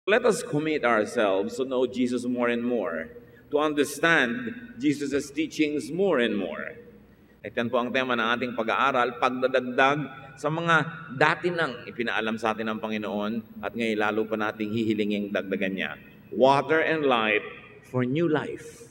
Let us commit ourselves to know Jesus more and more, to understand Jesus' teachings more and more. Ito po ang tema ng ating pag-aaral, pagdadagdag sa mga dati nang ipinaalam sa atin ng Panginoon at ngayon lalo pa nating hihilinging dagdagan niya. Water and light for new life.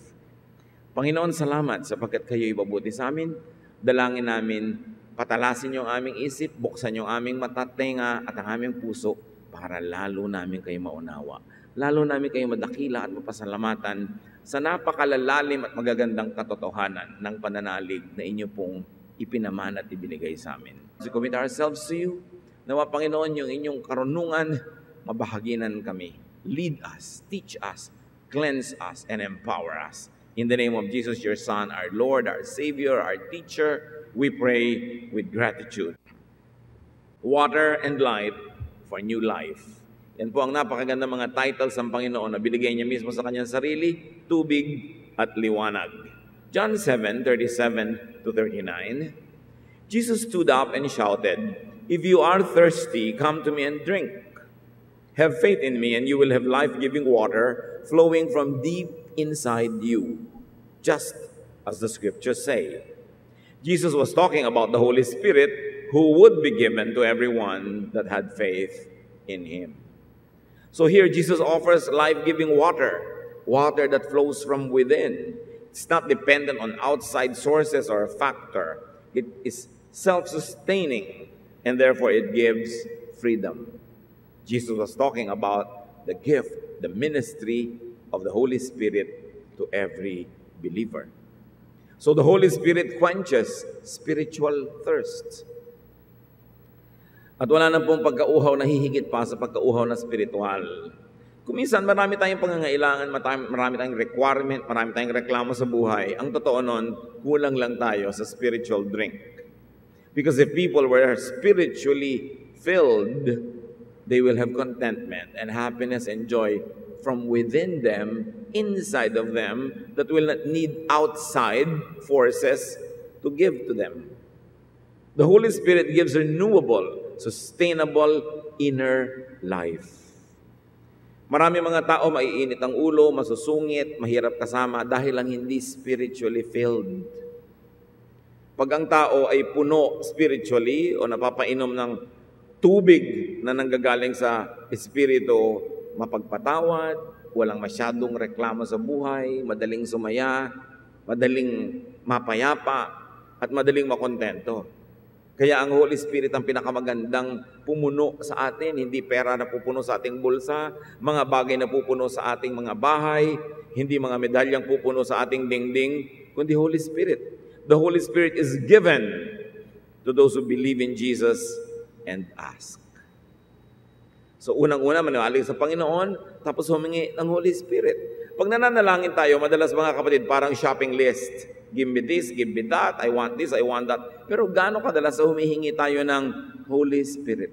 Panginoon, salamat sapagkat kayo ibabuti sa amin. Dalangin namin, patalasin yung aming isip, buksan yung aming mata, tenga at ang aming puso para lalo namin kayo maunawa. Lalo namin kayo madakila at mapasalamatan sa napakalalalim at magagandang katotohanan ng pananalig na inyo pong ipinaman at ibinigay sa amin. We commit ourselves to you. Nawa, Panginoon, yung inyong karunungan, mabahaginan kami. Lead us, teach us, cleanse us, and empower us. In the name of Jesus, your Son, our Lord, our Savior, our Teacher, we pray with gratitude. Water and light for new life. Yan po ang napakaganda mga titles ng Panginoon na binigay niya mismo sa kanyang sarili, tubig at liwanag. John 7:37-39, Jesus stood up and shouted, "If you are thirsty, come to me and drink. Have faith in me and you will have life-giving water flowing from deep inside you, just as the scriptures say." Jesus was talking about the Holy Spirit who would be given to everyone that had faith in Him. So here Jesus offers life-giving water, water that flows from within. It's not dependent on outside sources or a factor. It is self-sustaining and therefore it gives freedom. Jesus was talking about the gift, the ministry of the Holy Spirit to every believer. So the Holy Spirit quenches spiritual thirst. At wala na pong pagkauhaw na hihigit pa sa pagkauhaw na spiritual. Kuminsan marami tayong pangangailangan, marami tayong requirement, marami tayong reklamo sa buhay. Ang totoo nun, kulang lang tayo sa spiritual drink. Because if people were spiritually filled, they will have contentment and happiness and joy from within them, inside of them, that will not need outside forces to give to them. The Holy Spirit gives renewable, sustainable inner life. Marami mga tao maiinit ang ulo, masusungit, mahirap kasama dahil lang hindi spiritually filled. Pag ang tao ay puno spiritually o napapainom ng tubig na nanggagaling sa espiritu, mapagpatawad, walang masyadong reklamo sa buhay, madaling sumaya, madaling mapayapa, at madaling makontento. Kaya ang Holy Spirit ang pinakamagandang pumuno sa atin, hindi pera na pupuno sa ating bulsa, mga bagay na pupuno sa ating mga bahay, hindi mga medalyang pupuno sa ating dingding, kundi Holy Spirit. The Holy Spirit is given to those who believe in Jesus and ask. So unang-una, maniwala sa Panginoon, tapos humingi ng Holy Spirit. Pag nananalangin tayo, madalas mga kapatid, parang shopping list. Give me this, give me that, I want this, I want that. Pero gaano kadalas humihingi tayo ng Holy Spirit?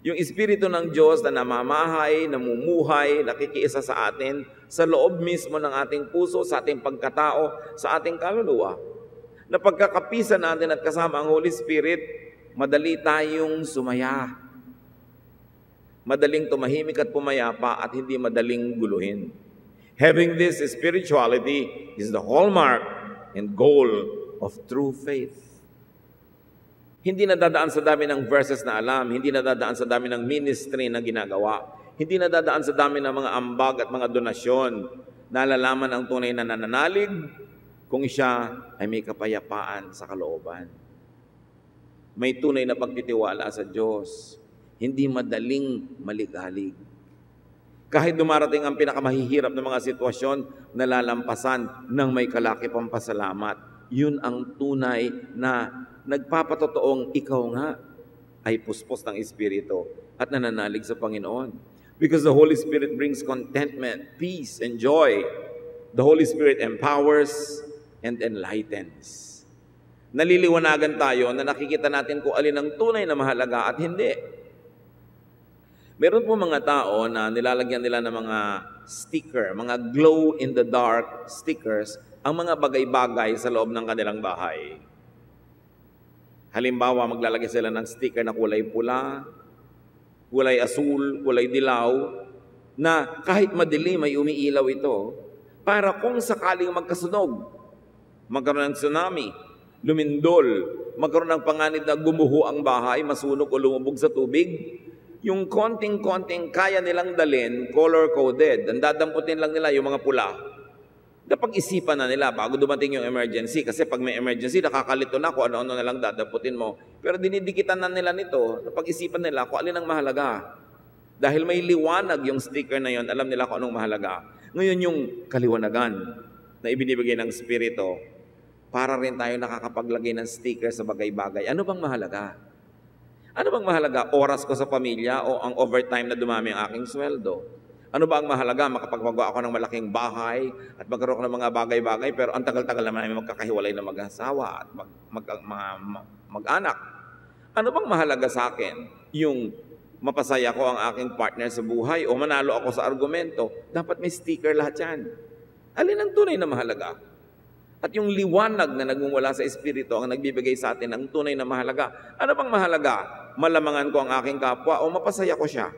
Yung Espiritu ng Diyos na namamahay, namumuhay, nakikiisa sa atin, sa loob mismo ng ating puso, sa ating pagkatao, sa ating kaluluwa. Na pagkakapisan natin at kasama ang Holy Spirit, madali tayong sumaya. Madaling tumahimik at pumayapa at hindi madaling guluhin. Having this spirituality is the hallmark and goal of true faith. Hindi nadadaan sa dami ng verses na alam, hindi nadadaan sa dami ng ministry na ginagawa, hindi nadadaan sa dami ng mga ambag at mga donasyon. Nalalaman ang tunay na nananalig kung siya ay may kapayapaan sa kalooban. May tunay na pagtitiwala sa Diyos, hindi madaling maligalig. Kahit dumarating ang pinakamahihirap na mga sitwasyon, nalalampasan ng may kalakipang pasalamat. Yun ang tunay na nagpapatotoong ikaw nga ay puspos ng Espiritu at nananalig sa Panginoon. Because the Holy Spirit brings contentment, peace, and joy. The Holy Spirit empowers and enlightens. Naliliwanagan tayo na nakikita natin kung alin ang tunay na mahalaga at hindi. Meron po mga tao na nilalagyan nila ng mga sticker, mga glow-in-the-dark stickers, ang mga bagay-bagay sa loob ng kanilang bahay. Halimbawa, maglalagay sila ng sticker na kulay pula, kulay asul, kulay dilaw, na kahit madilim ay umiilaw ito para kung sakaling magkasunog, magkaroon ng tsunami, lumindol, magkaroon ng panganib na gumuho ang bahay, masunog o lumubog sa tubig, yung konting-konting kaya nilang dalin, color-coded, ang dadamputin lang nila yung mga pula. Napag-isipan na nila bago dumating yung emergency. Kasi pag may emergency, nakakalito na kung ano-ano na lang dadamputin mo. Pero dinidikitan na nila nito, napag-isipan nila kung alin ang mahalaga. Dahil may liwanag yung sticker na yon, alam nila kung anong mahalaga. Ngayon yung kaliwanagan na ibinibigay ng Espiritu, para rin tayo nakakapaglagay ng sticker sa bagay-bagay. Ano bang mahalaga? Ano bang mahalaga? Oras ko sa pamilya o ang overtime na dumami ang aking sweldo? Ano ba ang mahalaga? Makapagpagawa ako ng malaking bahay at magkaroon ko ng mga bagay-bagay pero ang tagal-tagal naman ay magkakahiwalay na mag-asawa at mag-anak. Ano bang mahalaga sa akin? Yung mapasaya ko ang aking partner sa buhay o manalo ako sa argumento? Dapat may sticker lahat yan. Alin ang tunay na mahalaga? At yung liwanag na nagmumula sa Espiritu ang nagbibigay sa atin ng tunay na mahalaga. Ano bang mahalaga? Malamangan ko ang aking kapwa o mapasaya ko siya?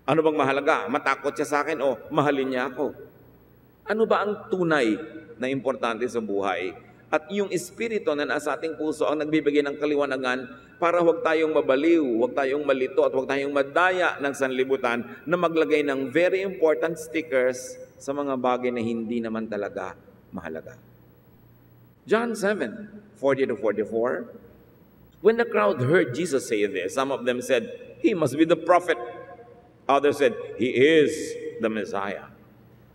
Ano bang mahalaga? Matakot siya sa akin o mahalin niya ako? Ano ba ang tunay na importante sa buhay? At yung Espiritu na nasa ating puso ang nagbibigay ng kaliwanagan para huwag tayong mabaliw, huwag tayong malito at huwag tayong madaya ng sanlibutan na maglagay ng very important stickers sa mga bagay na hindi naman talaga mahalaga. John 7:40-44. When the crowd heard Jesus say this, some of them said, "He must be the prophet." Others said, "He is the Messiah."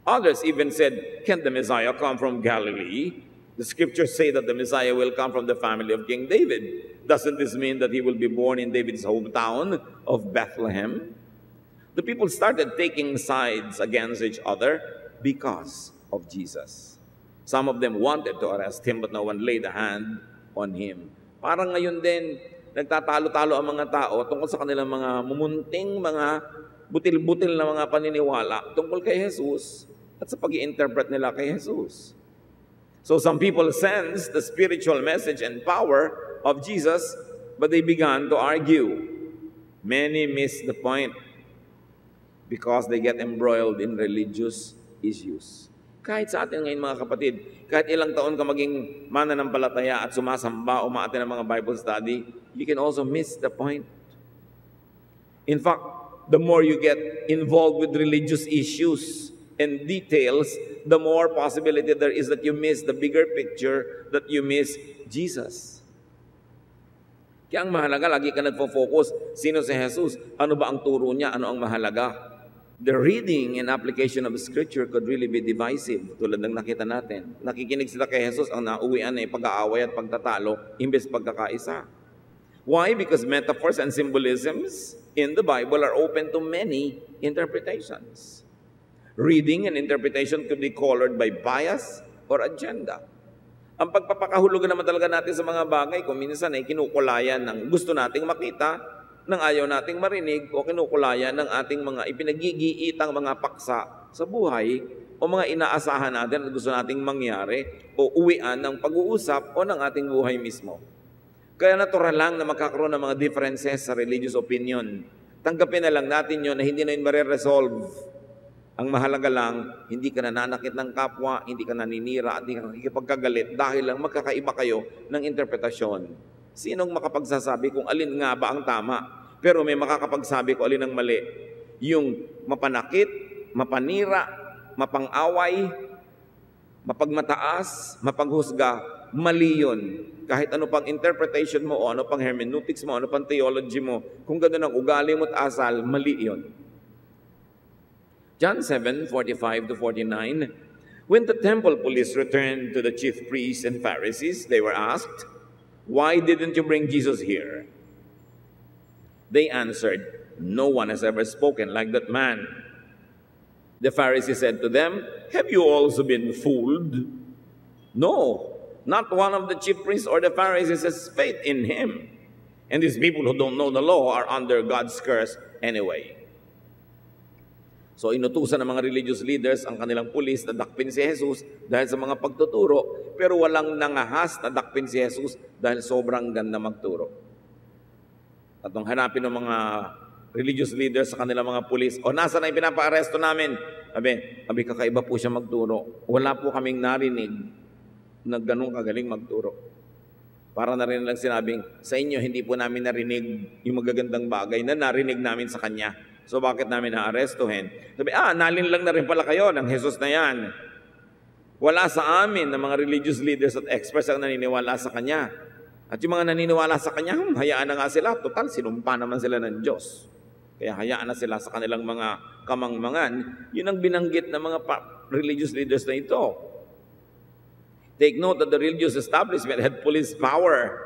Others even said, "Can the Messiah come from Galilee? The scriptures say that the Messiah will come from the family of King David. Doesn't this mean that he will be born in David's hometown of Bethlehem?" The people started taking sides against each other because of Jesus. Some of them wanted to arrest him, but no one laid a hand on him. Parang ngayon din, nagtatalo-talo ang mga tao tungkol sa kanilang mga mumunting, mga butil-butil na mga paniniwala tungkol kay Jesus at sa pag-i-interpret nila kay Jesus. So some people sensed the spiritual message and power of Jesus, but they began to argue. Many missed the point because they get embroiled in religious issues. Kahit sa atin ngayon mga kapatid, kahit ilang taon ka maging mananampalataya at sumasamba o umaattend ng mga Bible study, you can also miss the point. In fact, the more you get involved with religious issues and details, the more possibility there is that you miss the bigger picture, that you miss Jesus. Kaya ang mahalaga, lagi ka nagfo-focus, sino si Jesus? Ano ba ang turo niya? Ano ang mahalaga? The reading and application of Scripture could really be divisive, tulad ng nakita natin. Nakikinig sila kay Jesus, ang nauwian ay pag-aaway at pagtatalo, imbes pagkakaisa. Why? Because metaphors and symbolisms in the Bible are open to many interpretations. Reading and interpretation could be colored by bias or agenda. Ang pagpapakahulugan naman talaga natin sa mga bagay, kung minsan ay kinukulayan ng gusto nating makita, ng ayaw nating marinig, o kinukulayan ng ating mga ipinagigiitang mga paksa sa buhay, o mga inaasahan natin at gusto nating mangyari, o uwian ng pag-uusap o ng ating buhay mismo. Kaya natural lang na magkakaroon ng mga differences sa religious opinion. Tanggapin na lang natin yun na hindi na yun mariresolve. Ang mahalaga lang, hindi ka nananakit ng kapwa, hindi ka naninira, hindi ka nakikipagkagalit dahil lang magkakaiba kayo ng interpretasyon. Sinong makapagsasabi kung alin nga ba ang tama? Pero may makakapagsabi kung alin ang mali. Yung mapanakit, mapanira, mapang-away, mapagmataas, mapanghusga, mali yun. Kahit ano pang interpretation mo o ano pang hermeneutics mo, ano pang theology mo, kung gano'n ang ugali mo at asal, mali yun. John 7:45-49, when the temple police returned to the chief priests and Pharisees, they were asked, "Why didn't you bring Jesus here?" They answered, "No one has ever spoken like that man." The Pharisees said to them, "Have you also been fooled?" No, not one of the chief priests or the Pharisees has faith in him. And these people who don't know the law are under God's curse anyway. So inutusan ng mga religious leaders ang kanilang pulis na dakpin si Jesus dahil sa mga pagtuturo, pero walang nangahas na dakpin si Jesus dahil sobrang ganda magturo. At nung hanapin ng mga religious leaders sa kanilang mga pulis, o nasa na yung pinapa-aresto namin? Sabi, kakaiba po siya magturo. Wala po kaming narinig na ganun kagaling magturo. Para na rin lang sinabing, sa inyo, hindi po namin narinig yung magagandang bagay na narinig namin sa kanya. So bakit namin naarestuhin? Sabi, nalin lang na rin pala kayo ng Jesus na yan. Wala sa amin na mga religious leaders at experts ang naniniwala sa kanya. At yung mga naniniwala sa kanya, hayaan na nga sila. Total, sinumpa naman sila ng Diyos. Kaya hayaan na sila sa kanilang mga kamangmangan. Yun ang binanggit ng mga religious leaders na ito. Take note that the religious establishment had police power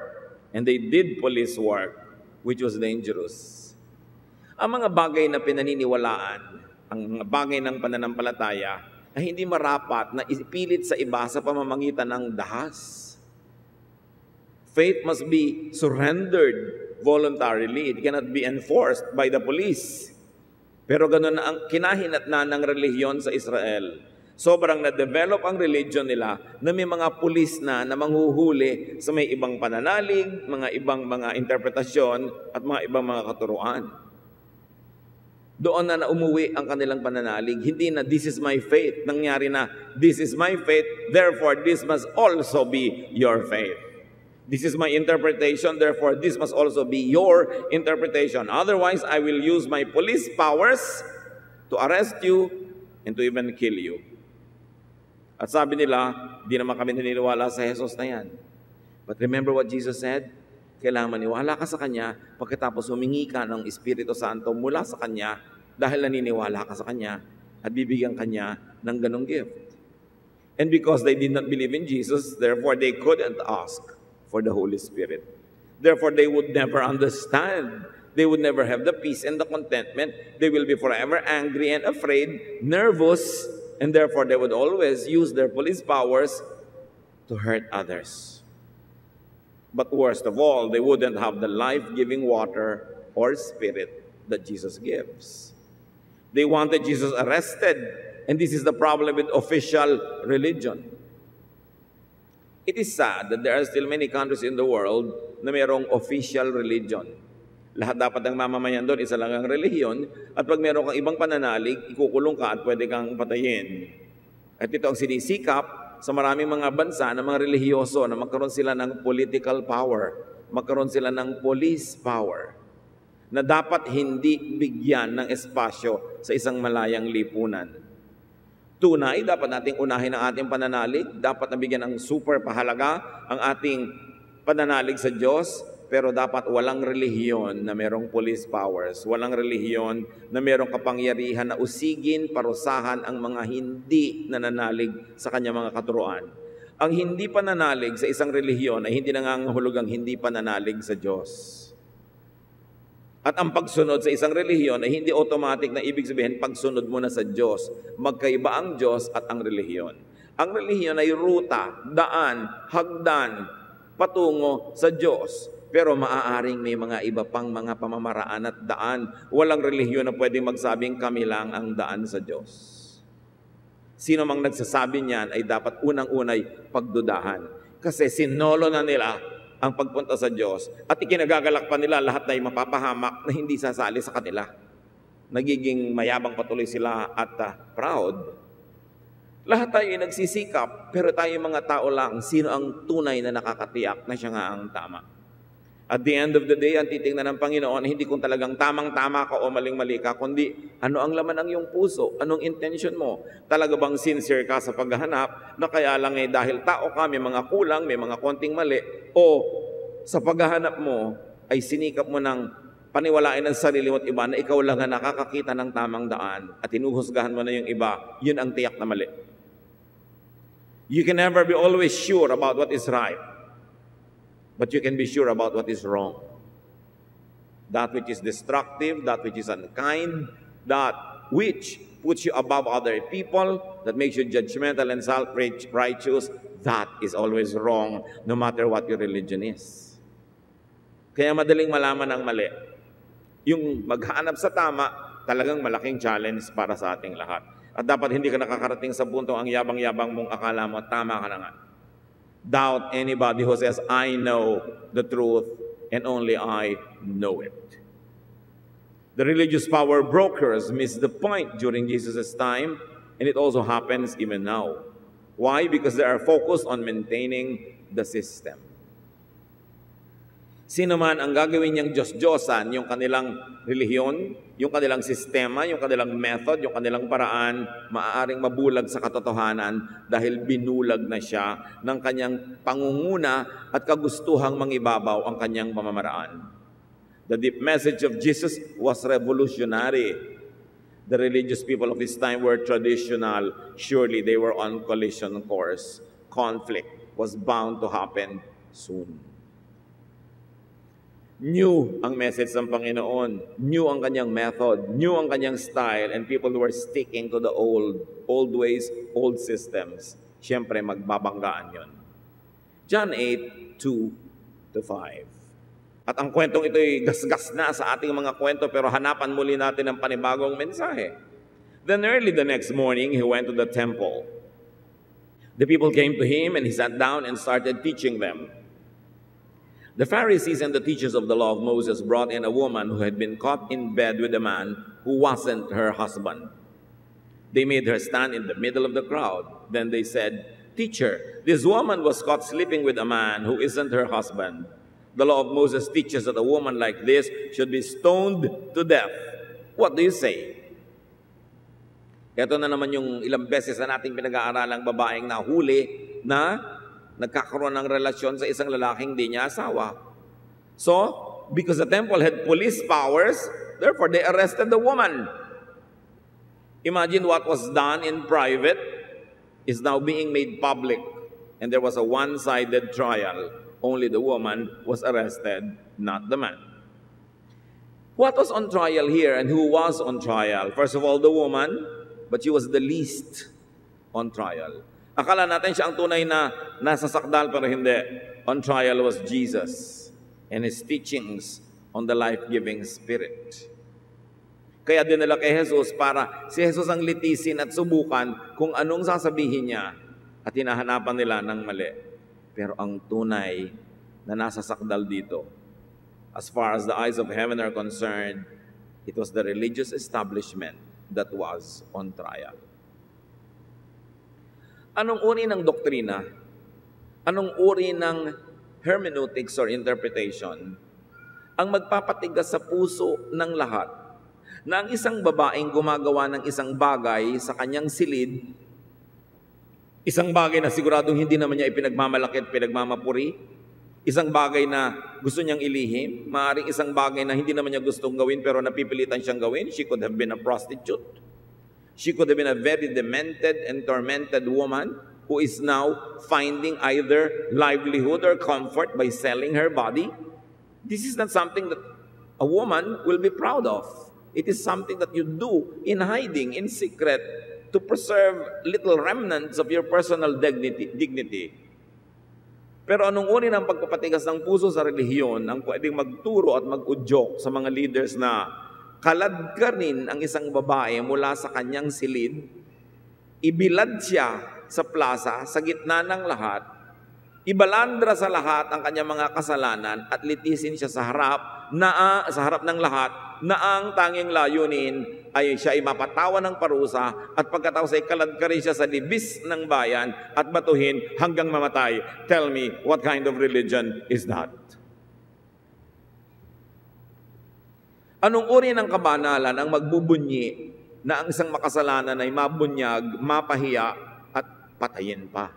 and they did police work, which was dangerous. Ang mga bagay na pinaniniwalaan, ang mga bagay ng pananampalataya, ay hindi marapat na ipilit sa iba sa pamamagitan ng dahas. Faith must be surrendered voluntarily. It cannot be enforced by the police. Pero ganun na ang kinahinatnan ng relihiyon sa Israel. Sobrang na-develop ang religion nila na may mga pulis na manghuhuli sa may ibang pananalig, mga ibang mga interpretasyon at mga ibang mga katuruan. Doon na umuwi ang kanilang pananalig. Hindi na, this is my faith. Nangyari na, this is my faith, therefore this must also be your faith. This is my interpretation, therefore this must also be your interpretation. Otherwise, I will use my police powers to arrest you and to even kill you. At sabi nila, di naman kami naniniwala sa Jesus na yan. But remember what Jesus said? Kailangan maniwala ka sa Kanya pagkatapos humingi ka ng Espiritu Santo mula sa Kanya dahil naniniwala ka sa Kanya at bibigyan Kanya ng ganong gift. And because they did not believe in Jesus, therefore they couldn't ask for the Holy Spirit. Therefore they would never understand. They would never have the peace and the contentment. They will be forever angry and afraid, nervous, and therefore they would always use their police powers to hurt others. But worst of all, they wouldn't have the life-giving water or spirit that Jesus gives. They wanted Jesus arrested, and this is the problem with official religion. It is sad that there are still many countries in the world na mayroong official religion. Lahat dapat ng mamamayan doon, isa lang ang relihiyon, at pag meron kang ibang pananalig, ikukulong ka at pwede kang patayin. At ito ang sinisikap sa maraming mga bansa ng mga relihiyoso na magkaroon sila ng political power, magkaroon sila ng police power, na dapat hindi bigyan ng espasyo sa isang malayang lipunan. Tunay, dapat nating unahin ang ating pananalig, dapat nabigyan ng super pahalaga ang ating pananalig sa Diyos, pero dapat walang relihiyon na merong police powers, walang relihiyon na merong kapangyarihan na usigin, parusahan ang mga hindi nananalig sa kanya mga katuruan. Ang hindi pananalig sa isang relihiyon ay hindi nangangahulugang hindi pananalig sa Diyos. At ang pagsunod sa isang relihiyon ay hindi automatic na ibig sabihin pagsunod mo na sa Diyos. Magkaiba ang Diyos at ang relihiyon. Ang relihiyon ay ruta, daan, hagdan, patungo sa Diyos. Pero maaaring may mga iba pang mga pamamaraan at daan. Walang relihiyon na pwedeng magsabing kami lang ang daan sa Diyos. Sino mang nagsasabi niyan ay dapat unang-unay pagdudahan. Kasi sinolo na nila ang pagpunta sa Diyos at ikinagagalak pa nila lahat na mapapahamak na hindi sasali sa kanila. Nagiging mayabang patuloy sila at proud. Lahat tayo ay nagsisikap, pero tayo mga tao lang, sino ang tunay na nakakatiyak na siya nga ang tama. At the end of the day, ang titingnan ng Panginoon, hindi kung talagang tamang-tama ka o maling-mali ka, kundi ano ang laman ng iyong puso, anong intention mo. Talaga bang sincere ka sa paghahanap, na kaya lang dahil tao ka, may mga kulang, may mga konting mali, o sa paghahanap mo ay sinikap mo ng paniwalain ng sarili mo at iba na ikaw lang ang nakakakita ng tamang daan at hinuhusgahan mo na yung iba, yun ang tiyak na mali. You can never be always sure about what is right. But you can be sure about what is wrong. That which is destructive, that which is unkind, that which puts you above other people, that makes you judgmental and self-righteous, that is always wrong, no matter what your religion is. Kaya madaling malaman ang mali. Yung maghanap sa tama, talagang malaking challenge para sa ating lahat. At dapat hindi ka nakakarating sa punto ang yabang-yabang mong akala mo, tama ka na nga. Doubt anybody who says, I know the truth and only I know it. The religious power brokers missed the point during Jesus' time, and it also happens even now. Why? Because they are focused on maintaining the system. Sino man ang gagawin niyang Diyos-Diyosan, yung kanilang relihiyon, yung kanilang sistema, yung kanilang method, yung kanilang paraan, maaaring mabulag sa katotohanan dahil binulag na siya ng kanyang pangunguna at kagustuhang mangibabaw ang kanyang pamamaraan. The deep message of Jesus was revolutionary. The religious people of his time were traditional. Surely they were on collision course. Conflict was bound to happen soon. New ang message ng Panginoon, new ang kanyang method, new ang kanyang style, and people who were sticking to the old ways, old systems. Siyempre, magbabanggaan yon. John 8, 2-5. At ang kwentong ito ay gasgas na sa ating mga kwento, pero hanapan muli natin ang panibagong mensahe. Then early the next morning, he went to the temple. The people came to him, and he sat down and started teaching them. The Pharisees and the teachers of the law of Moses brought in a woman who had been caught in bed with a man who wasn't her husband. They made her stand in the middle of the crowd. Then they said, "Teacher, this woman was caught sleeping with a man who isn't her husband. The law of Moses teaches that a woman like this should be stoned to death. What do you say?" Ito na naman yung ilang beses na nating pinag-aaralang babaeng nahuli na nagkakaroon ng relasyon sa isang lalaking di niya asawa. So, because the temple had police powers, therefore they arrested the woman. Imagine what was done in private is now being made public. And there was a one-sided trial. Only the woman was arrested, not the man. What was on trial here and who was on trial? First of all, the woman, but she was the least on trial. Akala natin siya ang tunay na nasa sakdal, pero hindi. On trial was Jesus and his teachings on the life-giving Spirit. Kaya dinala kay Jesus para si Jesus ang litisin at subukan kung anong sasabihin niya, at hinahanapan nila ng mali. Pero ang tunay na nasa sakdal dito, as far as the eyes of heaven are concerned, it was the religious establishment that was on trial. Anong uri ng doktrina? Anong uri ng hermeneutics or interpretation ang magpapatigas sa puso ng lahat na ang isang babaeng gumagawa ng isang bagay sa kanyang silid, isang bagay na siguradong hindi naman niya ipinagmamalaki at pinagmamapuri, isang bagay na gusto niyang ilihim, maaaring isang bagay na hindi naman niya gustong gawin pero napipilitan siyang gawin. She could have been a prostitute. She could have been a very demented and tormented woman who is now finding either livelihood or comfort by selling her body. This is not something that a woman will be proud of. It is something that you do in hiding, in secret, to preserve little remnants of your personal dignity. Pero anong uri ng pagpapatigas ng puso sa relihiyon ang pwedeng magturo at mag-udyok sa mga leaders na kaladkarin ang isang babae mula sa kanyang silid, ibilad siya sa plaza, sa gitna ng lahat, ibalandra sa lahat ang kanyang mga kasalanan at litisin siya sa harap ng lahat na ang tanging layunin ay siya ay mapatawan ng parusa at pagkatapos ay kaladkarin siya sa libis ng bayan at batuhin hanggang mamatay. Tell me, what kind of religion is that? Anong uri ng kabanalan ang magbubunyi na ang isang makasalanan ay mabunyag, mapahiya, at patayin pa?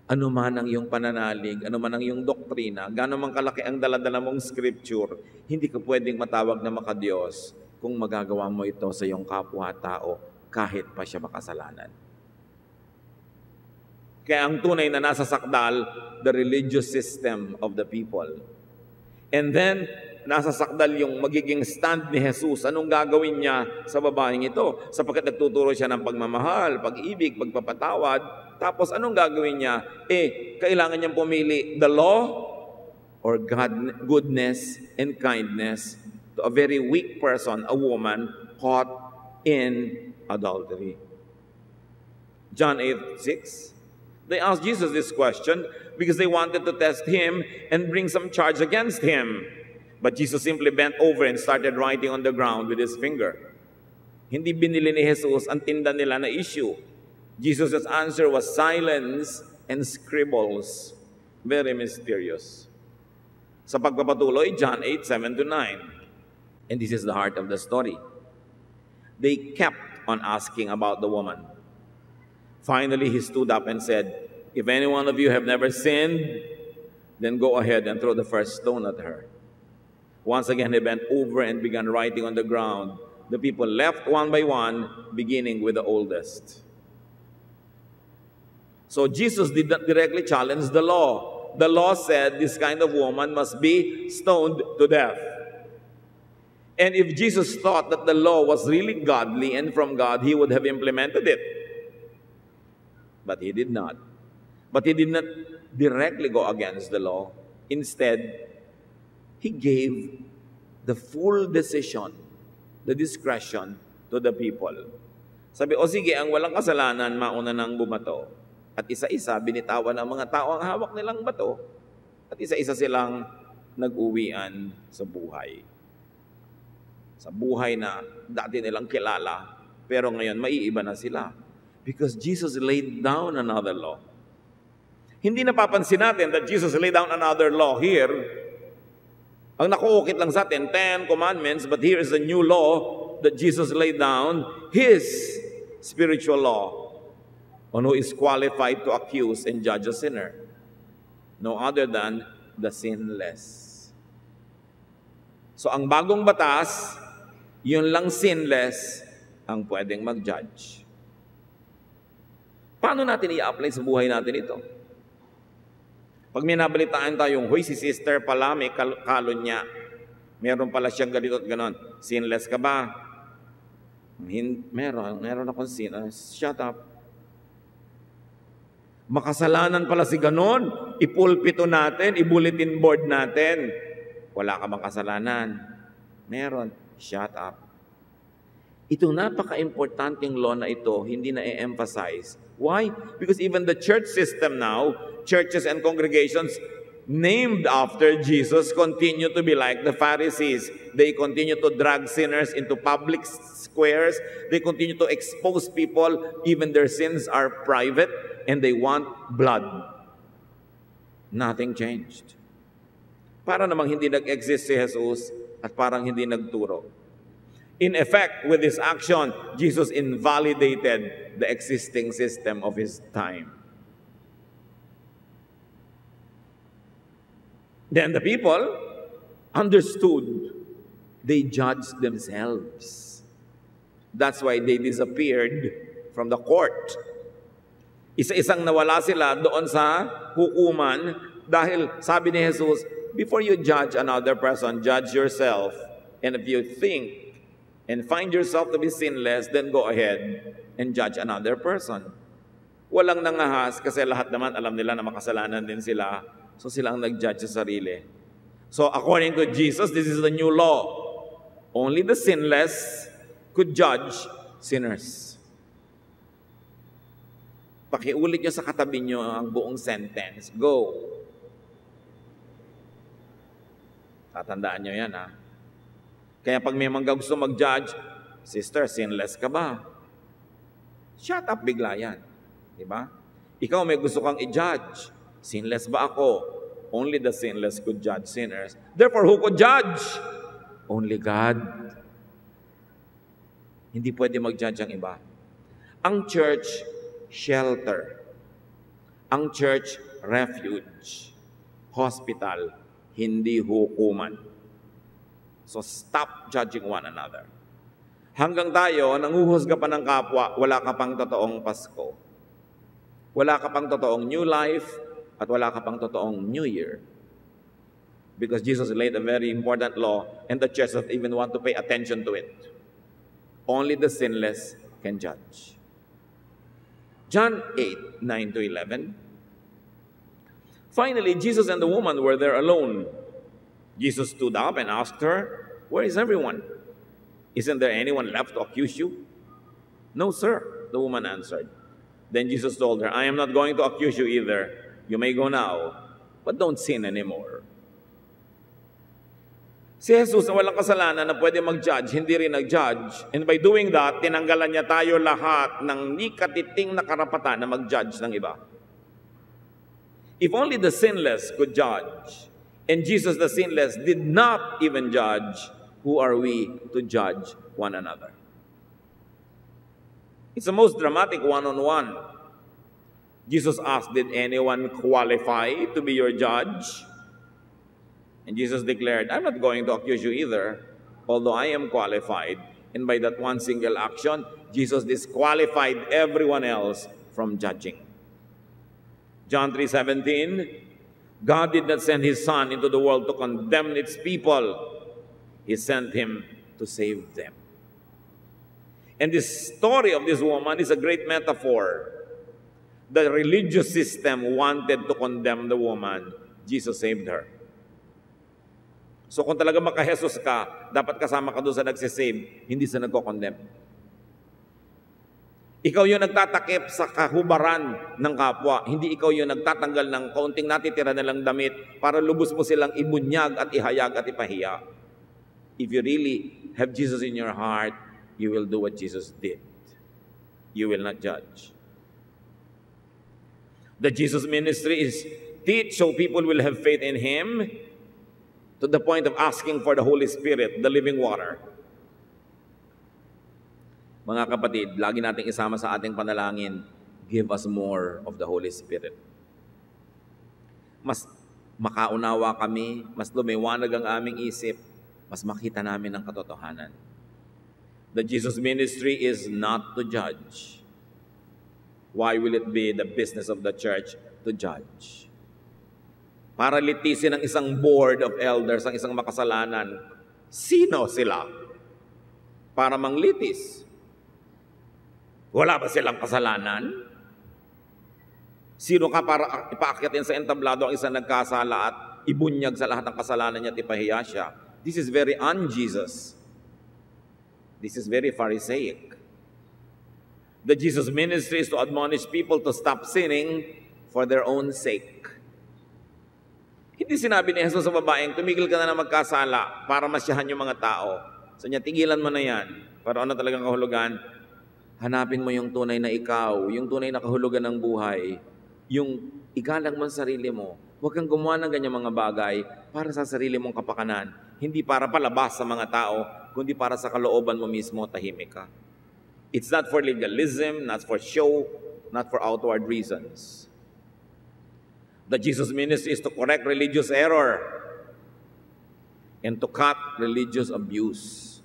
Ano man ang iyong pananalig, ano man ang iyong doktrina, gaano man kalaki ang daladala mong scripture, hindi ka pwedeng matawag na makadiyos kung magagawa mo ito sa iyong kapwa-tao kahit pa siya makasalanan. Kaya ang tunay na nasa sakdal, the religious system of the people. And then, nasa sakdal yung magiging stand ni Jesus. Anong gagawin niya sa babaeng ito? Sapagkat nagtuturo siya ng pagmamahal, pag-ibig, pagpapatawad. Tapos anong gagawin niya? Kailangan niyang pumili the law or God, goodness and kindness to a very weak person, a woman caught in adultery. John 8:6. They asked Jesus this question because they wanted to test him and bring some charge against him. But Jesus simply bent over and started writing on the ground with his finger. Hindi binili ni Jesus ang tinda nila na issue. Jesus' answer was silence and scribbles. Very mysterious. Sa pagpapatuloy, John 8:7-9. And this is the heart of the story. They kept on asking about the woman. Finally, he stood up and said, "If any one of you have never sinned, then go ahead and throw the first stone at her." Once again, he bent over and began writing on the ground. The people left one by one, beginning with the oldest. So Jesus did not directly challenge the law. The law said this kind of woman must be stoned to death. And if Jesus thought that the law was really godly and from God, he would have implemented it. But he did not. But he did not directly go against the law. Instead, he gave the full decision, the discretion to the people. Sabi, o sige, ang walang kasalanan, mauna nang bumato. At isa-isa, binitawan ng mga tao ang hawak nilang bato. At isa-isa silang nag-uwian sa buhay. Sa buhay na dati nilang kilala, pero ngayon maiiba na sila. Because Jesus laid down another law. Hindi napapansin natin that Jesus laid down another law here. Ang nakuukit lang sa atin, 10 commandments, but here is a new law that Jesus laid down, His spiritual law, on who is qualified to accuse and judge a sinner. No other than the sinless. So ang bagong batas, yun lang sinless ang pwedeng mag-judge. Paano natin i-apply sa buhay natin ito? Pag may nabalitaan tayong, huy, si sister pala, may kalon niya. Meron pala siyang ganito at ganon. Sinless ka ba? Meron akong sin. Shut up. Makasalanan pala si ganon. Ipulpito natin, i-bulletin board natin. Wala ka bang kasalanan? Meron. Shut up. Itong napaka-importanting law na ito, hindi na i-emphasize. Why? Because even the church system now, churches and congregations named after Jesus continue to be like the Pharisees. They continue to drag sinners into public squares. They continue to expose people. Even their sins are private and they want blood. Nothing changed. Para namang hindi nag-exist si Jesus at parang hindi nagturo. In effect, with this action, Jesus invalidated the existing system of his time. Then the people understood. They judged themselves. That's why they disappeared from the court. Isa-isang nawala sila doon sa hukuman dahil sabi ni Jesus, before you judge another person, judge yourself. And if you think and find yourself to be sinless, then go ahead and judge another person. Walang nangahas kasi lahat naman alam nila na makasalanan din sila. So silang nag-judge sa sarili. So according to Jesus, this is the new law. Only the sinless could judge sinners. Pakiulit nyo sa katabi nyo ang buong sentence. Go. Tatandaan nyo yan, ha? Kaya pag may mga gusto mag-judge, sister, sinless ka ba? Shut up, bigla yan. Diba? Ikaw may gusto kang i-judge. Sinless ba ako? Only the sinless could judge sinners. Therefore, who could judge? Only God. Hindi pwede mag-judge ang iba. Ang church, shelter. Ang church, refuge. Hospital, hindi hukuman. So stop judging one another. Hanggang tayo, nanguhusga pa ng kapwa, wala ka pang totoong Pasko. Wala ka pang totoong new life, at wala ka pang totoong New Year. Because Jesus laid a very important law, and the church doesn't even want to pay attention to it. Only the sinless can judge. John 8:9-11. Finally, Jesus and the woman were there alone. Jesus stood up and asked her, "Where is everyone? Isn't there anyone left to accuse you?" "No, sir," the woman answered. Then Jesus told her, "I am not going to accuse you either. You may go now, but don't sin anymore." Si Jesus na walang kasalanan na pwede mag-judge, hindi rin nag-judge. And by doing that, tinanggalan niya tayo lahat ng ni katiting na karapatan na mag-judge ng iba. If only the sinless could judge, and Jesus the sinless did not even judge, who are we to judge one another? It's the most dramatic one-on-one. Jesus asked, did anyone qualify to be your judge? And Jesus declared, I'm not going to accuse you either, although I am qualified. And by that one single action, Jesus disqualified everyone else from judging. John 3:17, God did not send His Son into the world to condemn its people. He sent Him to save them. And this story of this woman is a great metaphor. The religious system wanted to condemn the woman. Jesus saved her. So kung talaga maka-Jesus ka, dapat kasama ka doon sa nagsisave, hindi sa nagko-condemn. Ikaw yung nagtatakip sa kahubaran ng kapwa, hindi ikaw yung nagtatanggal ng kaunting natitira nilang damit para lubos mo silang ibunyag at ihayag at ipahiya. If you really have Jesus in your heart, you will do what Jesus did. You will not judge. The Jesus ministry is teach so people will have faith in Him, to the point of asking for the Holy Spirit, the living water. Mga kapatid, lagi nating isama sa ating panalangin, give us more of the Holy Spirit. Mas makaunawa kami, mas lumiwanag ang aming isip, mas makita namin ang katotohanan. The Jesus ministry is not to judge. Why will it be the business of the church to judge? Para litisin ng isang board of elders ang isang makasalanan. Sino sila? Para manglitis. Wala ba silang kasalanan? Sino ka para ipaakyatin sa entablado ang isang nagkasala at ibunyag sa lahat ng kasalanan niya at ipahiya siya? This is very un-Jesus. This is very Pharisaic. The Jesus ministry is to admonish people to stop sinning for their own sake. Hindi sinabi ni Jesus sa babaeng, tumigil ka na magkasala para masyahan yung mga tao. So niya, tigilan mo na yan. Para ano talagang kahulugan? Hanapin mo yung tunay na ikaw, yung tunay na kahulugan ng buhay, yung igalang mo sa sarili mo. Huwag kang gumawa ng ganyang mga bagay para sa sarili mong kapakanan. Hindi para palabas sa mga tao, kundi para sa kalooban mo mismo, tahimik ka. It's not for legalism, not for show, not for outward reasons. The Jesus ministry is to correct religious error and to cut religious abuse,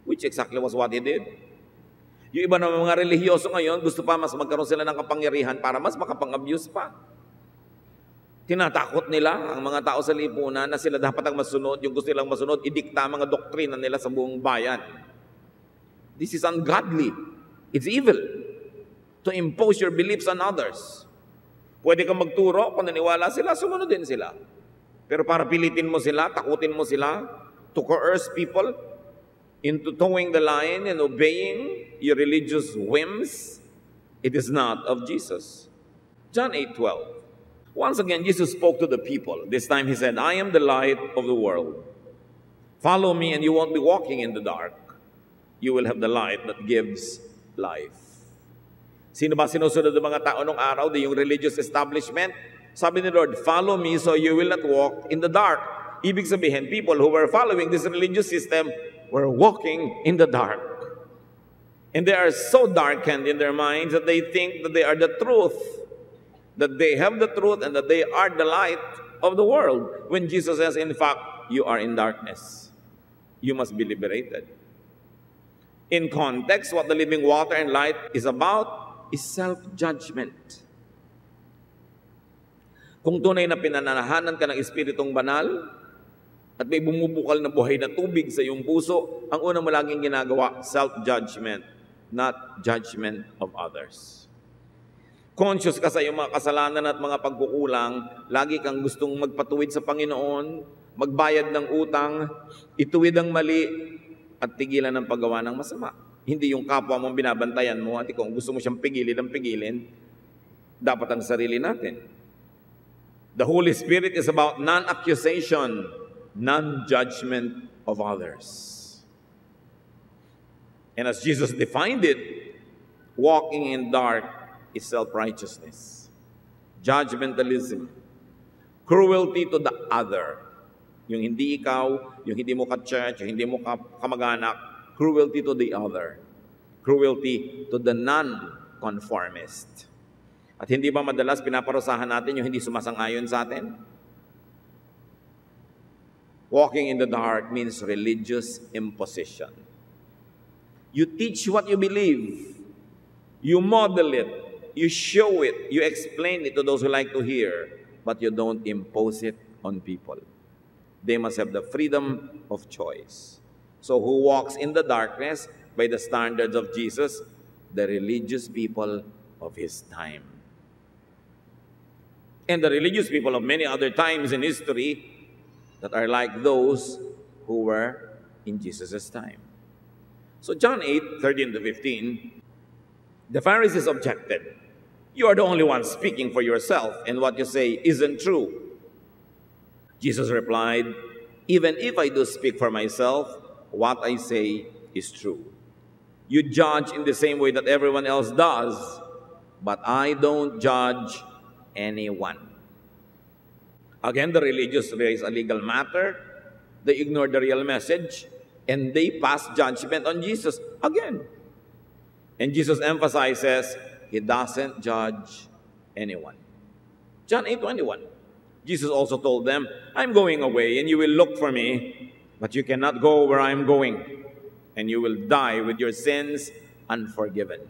which exactly was what He did. Yung iba na mga relihiyoso ngayon, gusto pa mas magkaroon sila ng kapangyarihan para mas makapang-abuse pa. Tinatakot nila ang mga tao sa lipunan na sila dapat ang masunod, yung gusto nilang masunod, idikta mga doktrina nila sa buong bayan. This is ungodly. It's evil to impose your beliefs on others. Pwede kang magturo, kung naniwala sila, sumunod din sila. Pero para pilitin mo sila, takutin mo sila, to coerce people into towing the line and obeying your religious whims, it is not of Jesus. John 8:12. Once again, Jesus spoke to the people. This time He said, I am the light of the world. Follow me and you won't be walking in the dark. You will have the light that gives life. Sino ba sinusunod ng mga tao nung araw? Yung religious establishment. Sabi ni Lord, follow me so you will not walk in the dark. Ibig sabihin, people who were following this religious system were walking in the dark. And they are so darkened in their minds that they think that they are the truth, that they have the truth and that they are the light of the world. When Jesus says, in fact, you are in darkness. You must be liberated. In context, what the living water and light is about is self-judgment. Kung tunay na pinananahanan ka ng Espiritong Banal at may bumubukal na buhay na tubig sa iyong puso, ang una mo laging ginagawa, self-judgment, not judgment of others. Conscious ka sa iyong mga kasalanan at mga pagkukulang, lagi kang gustong magpatuwid sa Panginoon, magbayad ng utang, ituwid ang mali, at tigilan ng paggawa ng masama. Hindi yung kapwa mong binabantayan mo, at kung gusto mo siyang pigilin, dapat ang sarili natin. The Holy Spirit is about non-accusation, non-judgment of others. And as Jesus defined it, walking in dark is self-righteousness, judgmentalism, cruelty to the other. Yung hindi ikaw, yung hindi mo ka-church, yung hindi mo kamag-anak, cruelty to the other. Cruelty to the non-conformist. At hindi ba madalas pinaparusahan natin yung hindi sumasang-ayon sa atin? Walking in the dark means religious imposition. You teach what you believe. You model it. You show it. You explain it to those who like to hear. But you don't impose it on people. They must have the freedom of choice. So who walks in the darkness by the standards of Jesus? The religious people of his time. And the religious people of many other times in history that are like those who were in Jesus' time. So John 8:13 to 15, the Pharisees objected, "You are the only one speaking for yourself, and what you say isn't true." Jesus replied, "Even if I do speak for myself, what I say is true. You judge in the same way that everyone else does, but I don't judge anyone." Again, the religious raise a legal matter. They ignore the real message, and they pass judgment on Jesus again. And Jesus emphasizes, he doesn't judge anyone. John 8:21. Jesus also told them, "I'm going away, and you will look for me, but you cannot go where I'm going, and you will die with your sins unforgiven."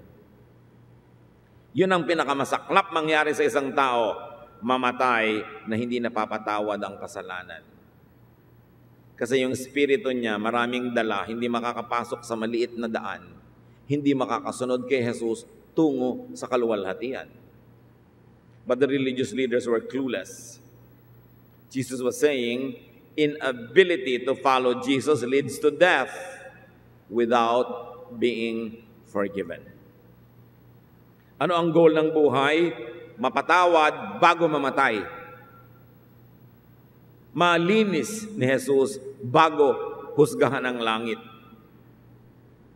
Yun ang pinakamasaklap mangyari sa isang tao, mamatay na hindi napapatawad ang kasalanan. Kasi yung spirito niya, maraming dala, hindi makakapasok sa maliit na daan, hindi makakasunod kay Jesus tungo sa kaluwalhatian. But the religious leaders were clueless. Jesus was saying, inability to follow Jesus leads to death without being forgiven. Ano ang goal ng buhay? Mapatawad bago mamatay. Malinis ni Jesus bago husgahan ang langit.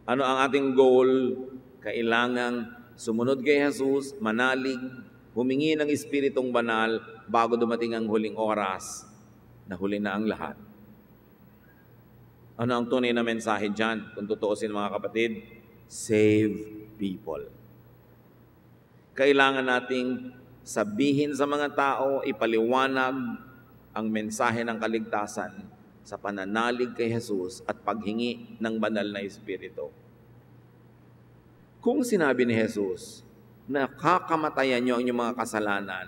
Ano ang ating goal? Kailangang sumunod kay Jesus, manalig, humingi ng Espiritong Banal bago dumating ang huling oras na huli na ang lahat. Ano ang tunay na mensahe dyan? Kung tutuusin mga kapatid, save people. Kailangan nating sabihin sa mga tao, ipaliwanag ang mensahe ng kaligtasan sa pananalig kay Jesus at paghingi ng banal na Espiritu. Kung sinabi ni Jesus na kakamatayan nyo ang inyong mga kasalanan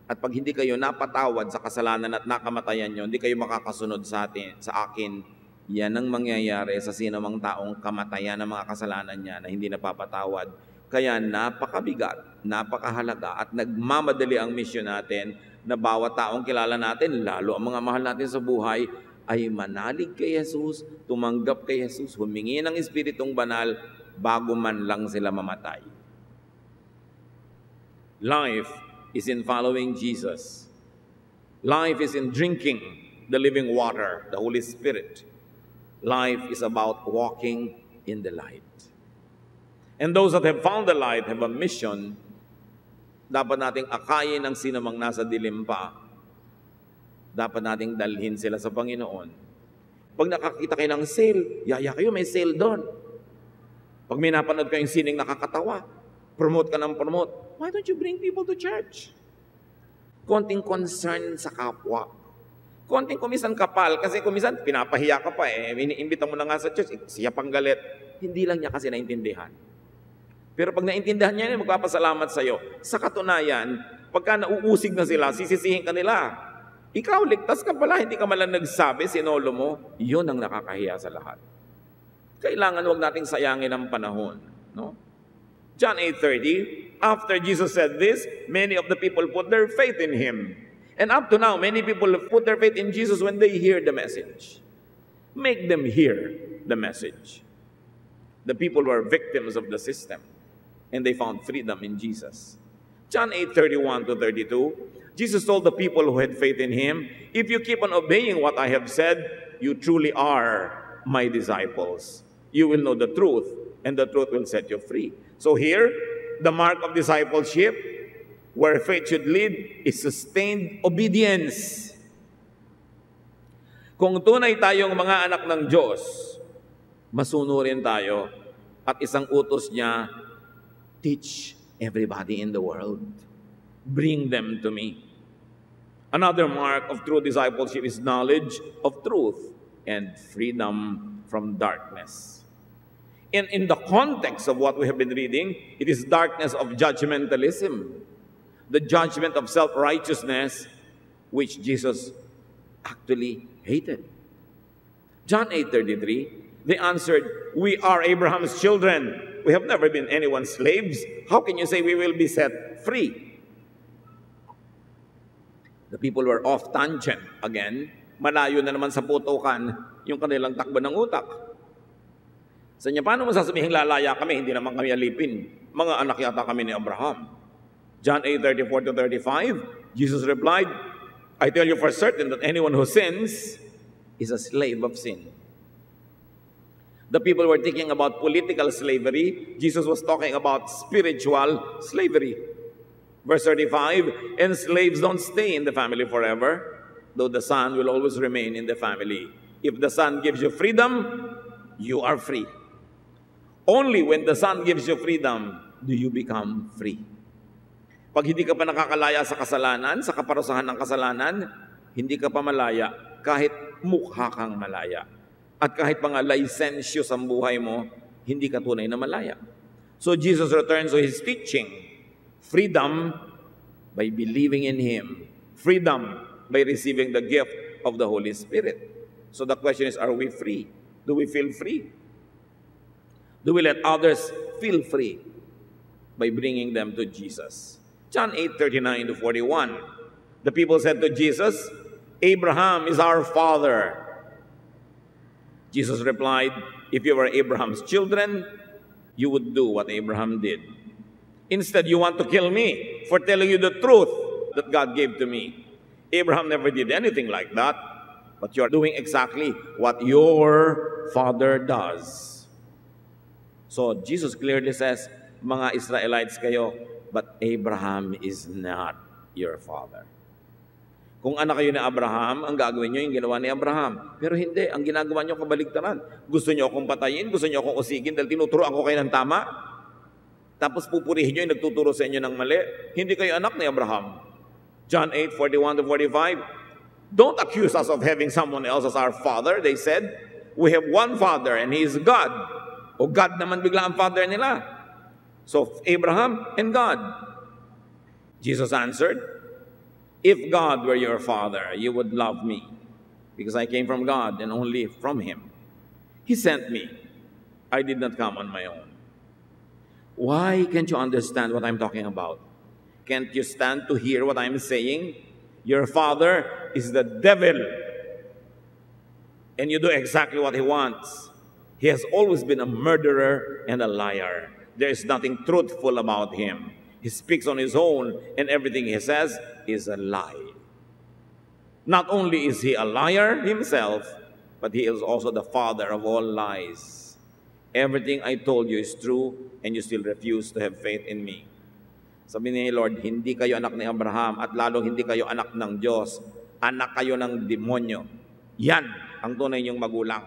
at pag hindi kayo napatawad sa kasalanan at nakamatayan nyo, hindi kayo makakasunod sa akin, yan ang mangyayari sa sino mang taong kamatayan ng mga kasalanan niya na hindi napapatawad. Kaya napakabigat, napakahalaga at nagmamadali ang misyon natin na bawat taong kilala natin, lalo ang mga mahal natin sa buhay, ay manalig kay Jesus, tumanggap kay Jesus, humingi ng Espiritong Banal bago man lang sila mamatay. Life is in following Jesus. Life is in drinking the living water, the Holy Spirit. Life is about walking in the light. And those that have found the light have a mission. Dapat nating akayin ng sino mang nasa dilim pa. Dapat nating dalhin sila sa Panginoon. Pag nakakita kayo ng sale, yaya kayo, may sale doon. Pag may napanood kayong sining nakakatawa, promote ka ng promote. Why don't you bring people to church? Konting concern sa kapwa. Konting kumisan kapal, kasi kumisan pinapahiya ka pa eh. Iniimbita mo na nga sa church, siya pang galit. Hindi lang niya kasi naintindihan. Pero pag naintindihan niya, magpapasalamat sa'yo. Sa katunayan, pagka nauusig na sila, sisisihin ka nila. Ikaw, ligtas ka pala, hindi ka malang nagsabi, sinolo mo. Yun ang nakakahiya sa lahat. Kailangan huwag nating sayangin ang panahon. No? John 8:30, after Jesus said this, many of the people put their faith in Him. And up to now, many people put their faith in Jesus when they hear the message. Make them hear the message. The people were victims of the system. And they found freedom in Jesus. John 8:31 to 32, Jesus told the people who had faith in Him, if you keep on obeying what I have said, you truly are my disciples. You will know the truth, and the truth will set you free. So here, the mark of discipleship, where faith should lead, is sustained obedience. Kung tunay tayong mga anak ng Diyos, masunurin tayo, at isang utos niya, teach everybody in the world. Bring them to me. Another mark of true discipleship is knowledge of truth and freedom from darkness. In the context of what we have been reading, it is darkness of judgmentalism, the judgment of self-righteousness, which Jesus actually hated. John 8:33, they answered, "We are Abraham's children. We have never been anyone's slaves. How can you say we will be set free?" The people were off tangent again. Malayo na naman sa putukan yung kanilang takbo ng utak. Sa inyo, paano mo sasabihin lalaya kami? Hindi naman kami alipin. Mga anak yata kami ni Abraham. John 8:34-35, Jesus replied, "I tell you for certain that anyone who sins is a slave of sin." The people were thinking about political slavery. Jesus was talking about spiritual slavery. Verse 35, "And slaves don't stay in the family forever, though the Son will always remain in the family. If the Son gives you freedom, you are free. Only when the Son gives you freedom, do you become free." Pag hindi ka pa nakakalaya sa kasalanan, sa kaparusahan ng kasalanan, hindi ka pa malaya kahit mukha kang malaya. At kahit pa nga licentious ang buhay mo, hindi ka tunay na malaya. So Jesus returns to His teaching. Freedom by believing in Him. Freedom by receiving the gift of the Holy Spirit. So the question is, are we free? Do we feel free? Do we let others feel free by bringing them to Jesus? John 8:39-41. The people said to Jesus, "Abraham is our father." Jesus replied, "If you were Abraham's children, you would do what Abraham did. Instead, you want to kill me for telling you the truth that God gave to me. Abraham never did anything like that, but you're doing exactly what your father does." So Jesus clearly says, mga Israelites kayo, but Abraham is not your father. Kung anak kayo ni Abraham, ang gagawin nyo yung ginawa ni Abraham. Pero hindi, ang ginagawa nyo kabaligtaran. Gusto nyo akong patayin, gusto nyo akong usigin dahil tinuturoan ko kayo ng tama. Tapos pupurihin nyo yung nagtuturo sa inyo ng mali. Hindi kayo anak ni Abraham. John 8:41-45, "Don't accuse us of having someone else as our father," they said. "We have one father and He is God." O God naman bigla ang father nila. So Abraham and God. Jesus answered, "If God were your father, you would love me, because I came from God and only from Him. He sent me. I did not come on my own." Why can't you understand what I'm talking about? Can't you stand to hear what I'm saying? Your father is the devil, and you do exactly what he wants. He has always been a murderer and a liar. There is nothing truthful about him. He speaks on his own, and everything he says is a lie. Not only is he a liar himself, but he is also the father of all lies. Everything I told you is true, and you still refuse to have faith in me. Sabi ni Lord, hindi kayo anak ni Abraham, at lalong hindi kayo anak ng Diyos. Anak kayo ng demonyo. Yan ang tunay niyong magulang.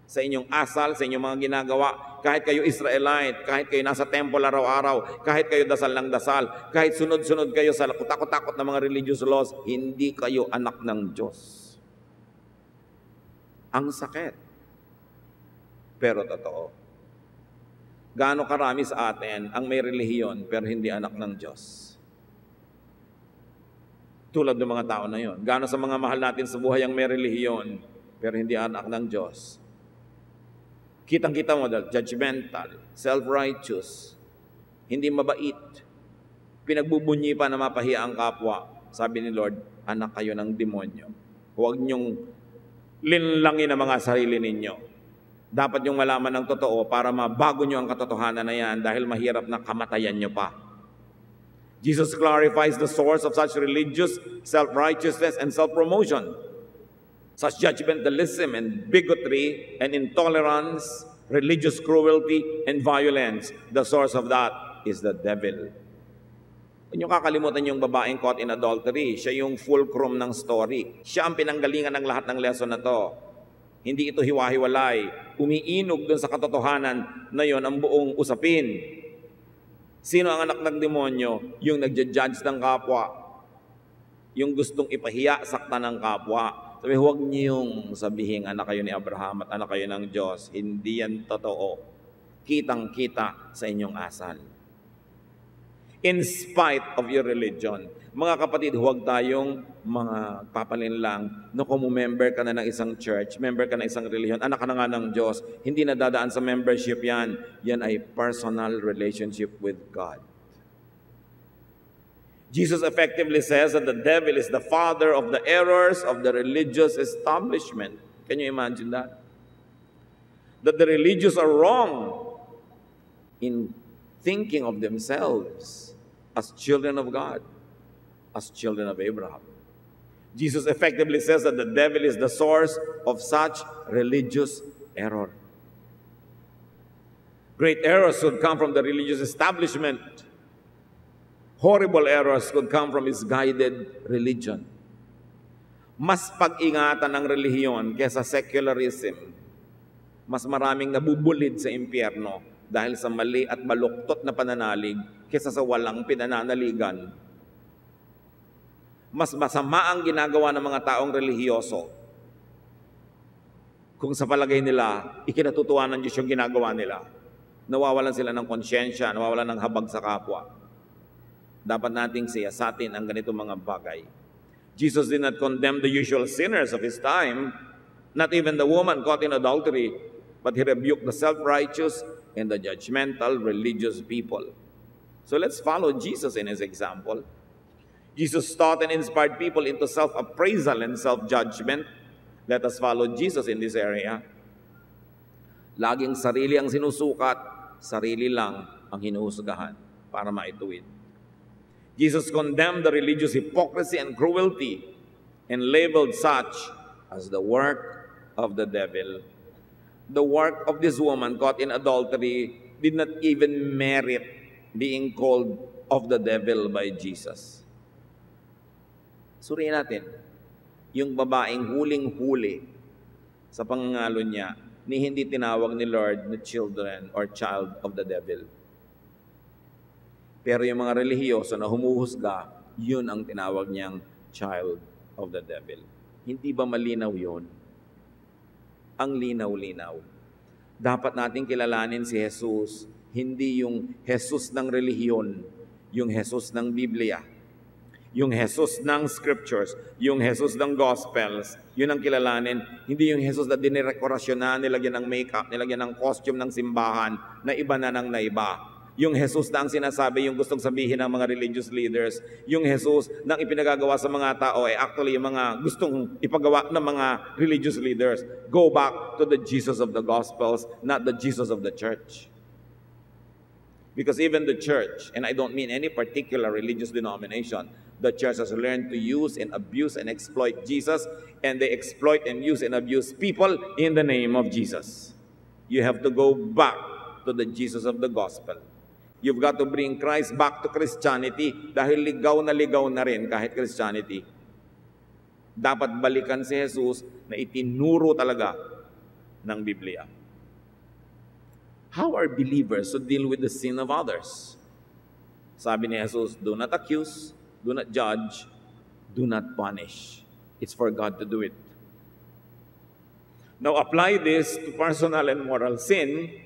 Sa inyong asal, sa inyong mga ginagawa, kahit kayo Israelite, kahit kayo nasa temple araw-araw, kahit kayo dasal ng dasal, kahit sunod-sunod kayo sa takot-takot na mga religious laws, hindi kayo anak ng Diyos. Ang sakit. Pero totoo. Gaano karami sa atin ang may relihiyon pero hindi anak ng Diyos? Tulad ng mga tao na yon. Gaano sa mga mahal natin sa buhay ang may relihiyon pero hindi anak ng Diyos? Kitang-kita mo, judgmental, self-righteous, hindi mabait, pinagbubunyi pa na mapahiya ang kapwa. Sabi ni Lord, anak kayo ng demonyo. Huwag niyong linlangin ang mga sarili ninyo. Dapat niyong malaman ng totoo para mabago niyo ang katotohanan na yan dahil mahirap na kamatayan niyo pa. Jesus clarifies the source of such religious self-righteousness and self-promotion. Such judgmentalism and bigotry and intolerance, religious cruelty and violence, the source of that is the devil. Huwag niyo kakalimutan yung babaeng caught in adultery. Siya yung fulcrum ng story. Siya ang pinanggalingan ng lahat ng lesson na to. Hindi ito hiwa-hiwalay. Umiinog dun sa katotohanan na yon ang buong usapin. Sino ang anak ng demonyo? Yung nagja-judge ng kapwa. Yung gustong ipahiya, sakta ng kapwa. Sabi, huwag niyong sabihin, anak kayo ni Abraham at anak kayo ng Diyos. Hindi yan totoo. Kitang-kita sa inyong asal. In spite of your religion. Mga kapatid, huwag tayong mga papalinlang na kung member ka na ng isang church, member ka na isang religion, anak ka na nga ng Diyos, hindi na dadaan sa membership yan. Yan ay personal relationship with God. Jesus effectively says that the devil is the father of the errors of the religious establishment. Can you imagine that? That the religious are wrong in thinking of themselves as children of God, as children of Abraham. Jesus effectively says that the devil is the source of such religious error. Great errors could come from the religious establishment. Horrible errors could come from misguided religion. Mas pag-ingatan ng relihiyon kesa secularism. Mas maraming nabubulid sa impyerno dahil sa mali at baluktot na pananalig kesa sa walang pinananaligan. Mas masama ang ginagawa ng mga taong relihiyoso kung sa palagay nila, ikinatutuwa ng Diyos yung ginagawa nila. Nawawalan sila ng konsyensya, nawawalan ng habag sa kapwa. Dapat nating siyasatin ang ganitong mga bagay. Jesus did not condemn the usual sinners of His time, not even the woman caught in adultery, but He rebuked the self-righteous and the judgmental religious people. So let's follow Jesus in His example. Jesus taught and inspired people into self-appraisal and self-judgment. Let us follow Jesus in this area. Laging sarili ang sinusukat, sarili lang ang hinuhusgahan para maituwid. Jesus condemned the religious hypocrisy and cruelty and labeled such as the work of the devil. The work of this woman caught in adultery did not even merit being called of the devil by Jesus. Suriin natin, yung babaeng huling-huli sa pangangalo niya, ni hindi tinawag ni Lord na children or child of the devil. Pero yung mga relihiyoso na humuhusga, yun ang tinawag niyang child of the devil. Hindi ba malinaw yun? Ang linaw-linaw. Dapat natin kilalanin si Jesus, hindi yung Jesus ng relihiyon, yung Jesus ng Biblia, yung Jesus ng Scriptures, yung Jesus ng Gospels, yun ang kilalanin. Hindi yung Jesus na dinirekorasyonan, nilagyan ng makeup, nilagyan ng costume ng simbahan, na iba na ng naiba. Yung Jesus na ang sinasabi, yung gustong sabihin ng mga religious leaders, yung Jesus na ipinagagawa sa mga tao, actually yung mga gustong ipagawa ng mga religious leaders. Go back to the Jesus of the Gospels, not the Jesus of the church. Because even the church, and I don't mean any particular religious denomination, the church has learned to use and abuse and exploit Jesus, and they exploit and use and abuse people in the name of Jesus. You have to go back to the Jesus of the gospel. You've got to bring Christ back to Christianity dahil ligaw na rin kahit Christianity. Dapat balikan si Jesus na itinuro talaga ng Biblia. How are believers to deal with the sin of others? Sabi ni Jesus, do not accuse, do not judge, do not punish. It's for God to do it. Now apply this to personal and moral sin,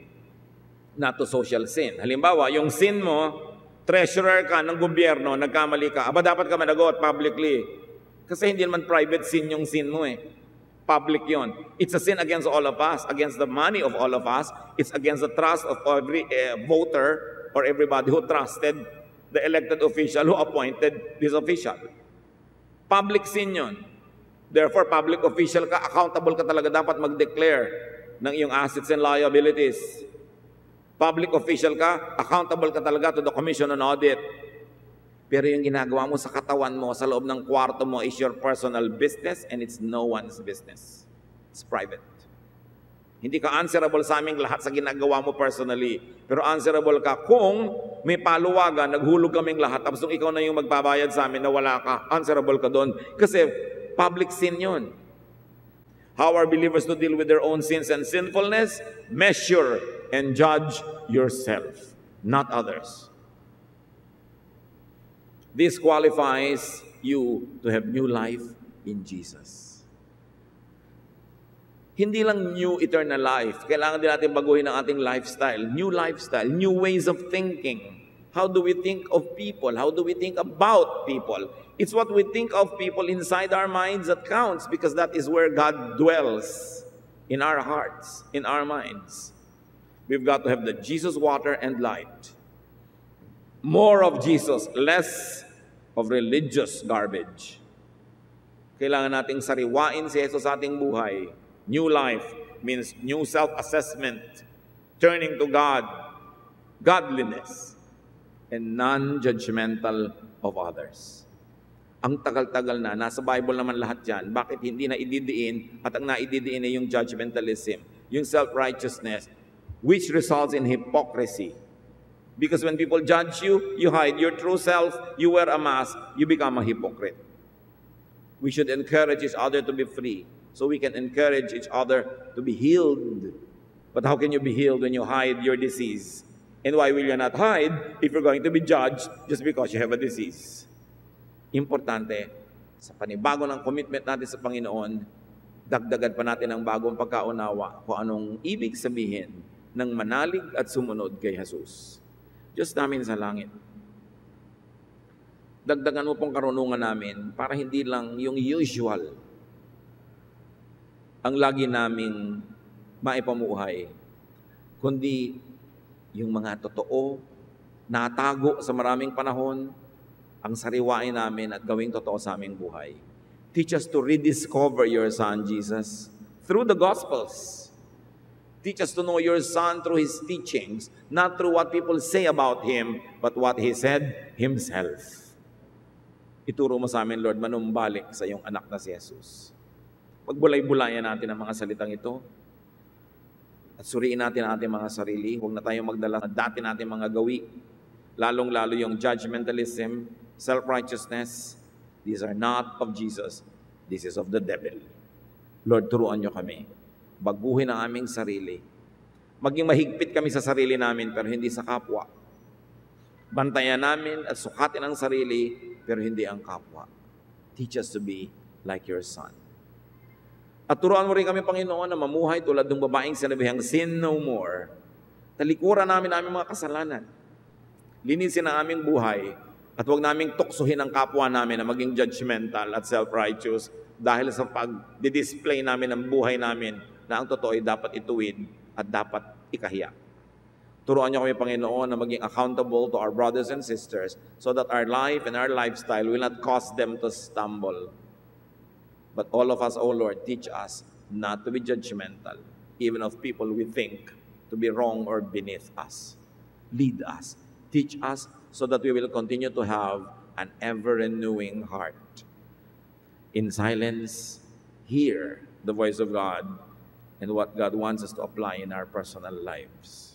not to social sin. Halimbawa, yung sin mo, treasurer ka ng gobyerno, nagkamali ka, aba dapat ka managot publicly. Kasi hindi naman private sin yung sin mo eh. Public yon. It's a sin against all of us, against the money of all of us. It's against the trust of every voter or everybody who trusted the elected official who appointed this official. Public sin yon. Therefore, public official ka, accountable ka talaga, dapat mag-declare ng iyong assets and liabilities. Public official ka, accountable ka talaga to the Commission on Audit. Pero yung ginagawa mo sa katawan mo, sa loob ng kwarto mo is your personal business and it's no one's business. It's private. Hindi ka answerable sa aming lahat sa ginagawa mo personally. Pero answerable ka kung may paluwagan, naghulog kaming lahat, tapos nung ikaw na yung magbabayad sa amin na wala ka, answerable ka doon. Kasi public sin yun. How are believers to deal with their own sins and sinfulness? Measure and judge yourself, not others. This qualifies you to have new life in Jesus. Hindi lang new eternal life. Kailangan din natin baguhin ang ating lifestyle. New lifestyle, new ways of thinking. How do we think of people? How do we think about people? It's what we think of people inside our minds that counts because that is where God dwells, in our hearts, in our minds. We've got to have the Jesus water and light. More of Jesus, less of religious garbage. Kailangan nating sariwain si Jesus sa ating buhay. New life means new self-assessment, turning to God, godliness, and non-judgmental of others. Ang tagal-tagal na, nasa Bible naman lahat yan. Bakit hindi na ididiin at ang naididiin ay yung judgmentalism, yung self-righteousness, which results in hypocrisy. Because when people judge you, you hide your true self, you wear a mask, you become a hypocrite. We should encourage each other to be free, so we can encourage each other to be healed. But how can you be healed when you hide your disease? And why will you not hide if you're going to be judged just because you have a disease? Importante, sa panibago ng commitment natin sa Panginoon, dagdagan pa natin ang bagong pagkaunawa kung anong ibig sabihin ng manalig at sumunod kay Jesus. Diyos namin sa langit, dagdagan mo pong karunungan namin para hindi lang yung usual ang lagi naming maipamuhay, kundi yung mga totoo, natago sa maraming panahon, ang sariwain namin at gawing totoo sa aming buhay. Teach us to rediscover your Son, Jesus, through the Gospels. Teach us to know your Son through His teachings, not through what people say about Him, but what He said Himself. Ituro mo sa amin, Lord, manumbalik sa iyong anak na si Jesus. Pagbulay-bulayan natin ang mga salitang ito at suriin natin ang ating mga sarili. Huwag na tayong magdala sa dati natin mga gawi, lalong-lalo yung judgmentalism, self-righteousness. These are not of Jesus. This is of the devil. Lord, turuan niyo kami. Baguhin ang aming sarili. Maging mahigpit kami sa sarili namin pero hindi sa kapwa. Bantayan namin at sukatin ang sarili pero hindi ang kapwa. Teach us to be like your Son. At turuan mo rin kami, Panginoon, na mamuhay tulad ng babaeng sinabihang, sin no more. Talikuran namin aming mga kasalanan. Linisin ang aming buhay at huwag naming tuksuhin ang kapwa namin na maging judgmental at self-righteous dahil sa pag-display namin ng buhay namin na ang totoo ay dapat ituwid at dapat ikahiya. Turuan niyo kami, Panginoon, na maging accountable to our brothers and sisters so that our life and our lifestyle will not cause them to stumble. But all of us, O Lord, teach us not to be judgmental, even of people we think to be wrong or beneath us. Lead us, teach us, so that we will continue to have an ever-renewing heart. In silence, hear the voice of God and what God wants us to apply in our personal lives.